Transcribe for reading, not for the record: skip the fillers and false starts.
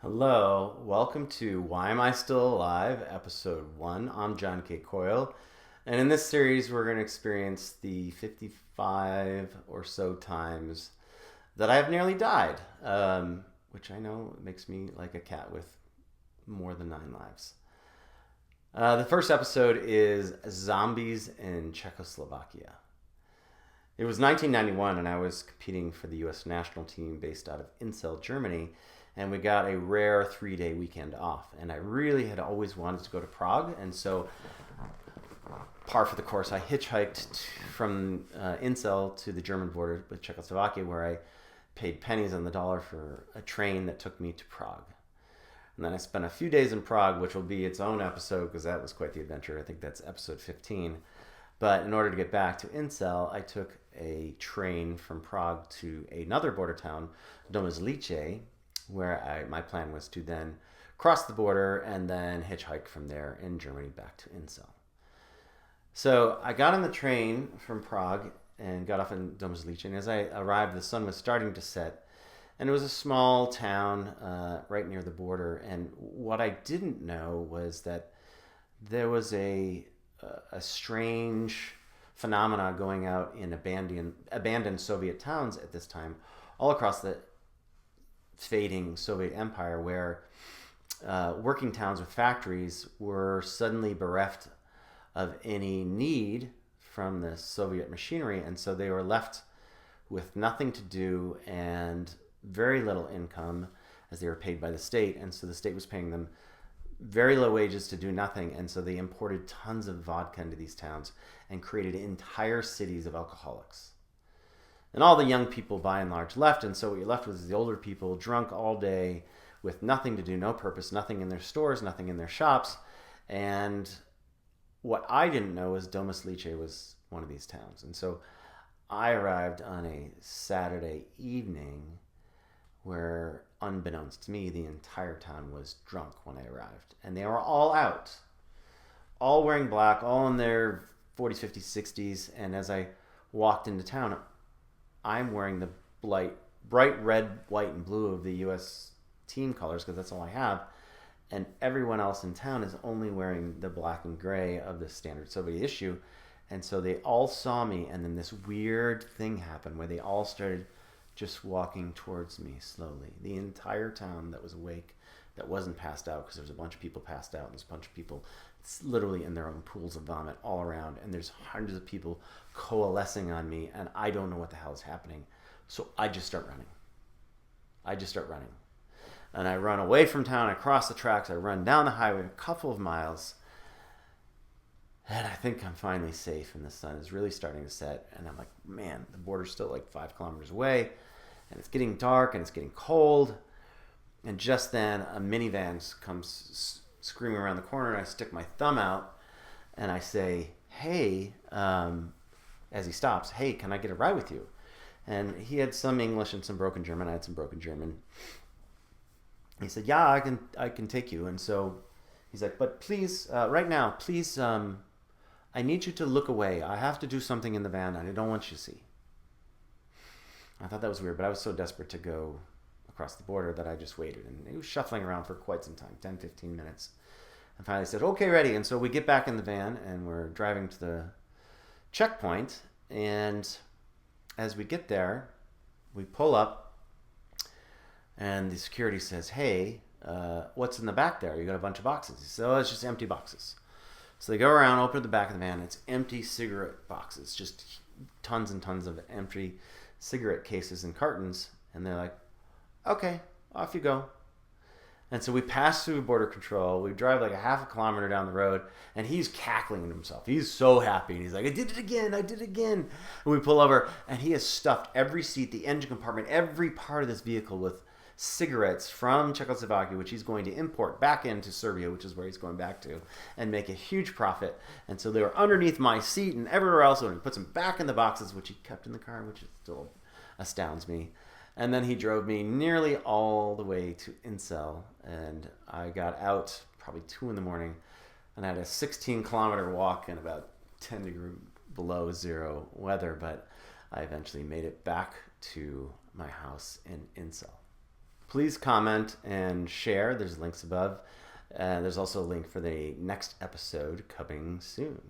Hello, welcome to Why Am I Still Alive, Episode 1. I'm John K. Coyle, and in this series, we're going to experience the 55 or so times that I have nearly died, which I know makes me like a cat with more than 9 lives. The first episode is Zombies in Czechoslovakia. It was 1991, and I was competing for the U.S. national team based out of Incel, Germany, and we got a rare 3-day weekend off. And I really had always wanted to go to Prague, and so par for the course, I hitchhiked from Incel to the German border with Czechoslovakia, where I paid pennies on the dollar for a train that took me to Prague. And then I spent a few days in Prague, which will be its own episode because that was quite the adventure. I think that's episode 15. But in order to get back to Incel, I took a train from Prague to another border town, Domyslice, where my plan was to then cross the border and then hitchhike from there in Germany back to Incel. So I got on the train from Prague and got off in Domyslice, and as I arrived, the sun was starting to set, and it was a small town right near the border. And what I didn't know was that there was a strange phenomena going out in abandoned Soviet towns at this time, all across the fading Soviet Empire, where working towns with factories were suddenly bereft of any need from the Soviet machinery, and so they were left with nothing to do and very little income, as they were paid by the state, and so the state was paying them very low wages to do nothing, and so they imported tons of vodka into these towns and created entire cities of alcoholics. And all the young people, by and large, left, and so what you're left with is the older people, drunk all day, with nothing to do, no purpose, nothing in their stores, nothing in their shops. And what I didn't know is Domyslice was one of these towns. And so I arrived on a Saturday evening where, unbeknownst to me, the entire town was drunk when I arrived. And they were all out, all wearing black, all in their 40s, 50s, 60s. And as I walked into town, I'm wearing the bright red, white, and blue of the U.S. team colors because that's all I have. And everyone else in town is only wearing the black and gray of the standard Soviet issue. And so they all saw me, and then this weird thing happened where they all started just walking towards me slowly. The entire town that was awake, that wasn't passed out, because there's a bunch of people passed out, and there's a bunch of people literally in their own pools of vomit all around, and there's hundreds of people coalescing on me, and I don't know what the hell is happening. So I just start running. And I run away from town, I cross the tracks, I run down the highway a couple of miles, and I think I'm finally safe, and the sun is really starting to set, and I'm like, man, the border's still like 5 kilometers away, and it's getting dark, and it's getting cold, and just then a minivan comes screaming around the corner, and I stick my thumb out, and I say, hey, as he stops, hey, can I get a ride with you? And he had some English and some broken German. I had some broken German. He said, yeah, I can take you. And so he's like, but please, right now, please, I need you to look away. I have to do something in the van, and I don't want you to see. I thought that was weird, but I was so desperate to go across the border that I just waited. And he was shuffling around for quite some time, 10, 15 minutes. And finally said, okay, ready. And so we get back in the van, and we're driving to the checkpoint. And as we get there, we pull up, and the security says, hey, what's in the back there? You got a bunch of boxes. He said, oh, it's just empty boxes. So they go around, open the back of the van. It's empty cigarette boxes, just tons and tons of empty cigarette cases and cartons. And they're like, okay, off you go. And so we pass through border control. We drive like a half a kilometer down the road, and he's cackling to himself. He's so happy. And he's like, I did it again. And we pull over, and he has stuffed every seat, the engine compartment, every part of this vehicle with cigarettes from Czechoslovakia, which he's going to import back into Serbia, which is where he's going back to, and make a huge profit. And so they were underneath my seat and everywhere else, and he puts them back in the boxes, which he kept in the car, which still astounds me. And then he drove me nearly all the way to Incel, and I got out probably 2 in the morning, and I had a 16-kilometer walk in about 10 degrees below zero weather, but I eventually made it back to my house in Incel. Please comment and share. There's links above. There's also a link for the next episode coming soon.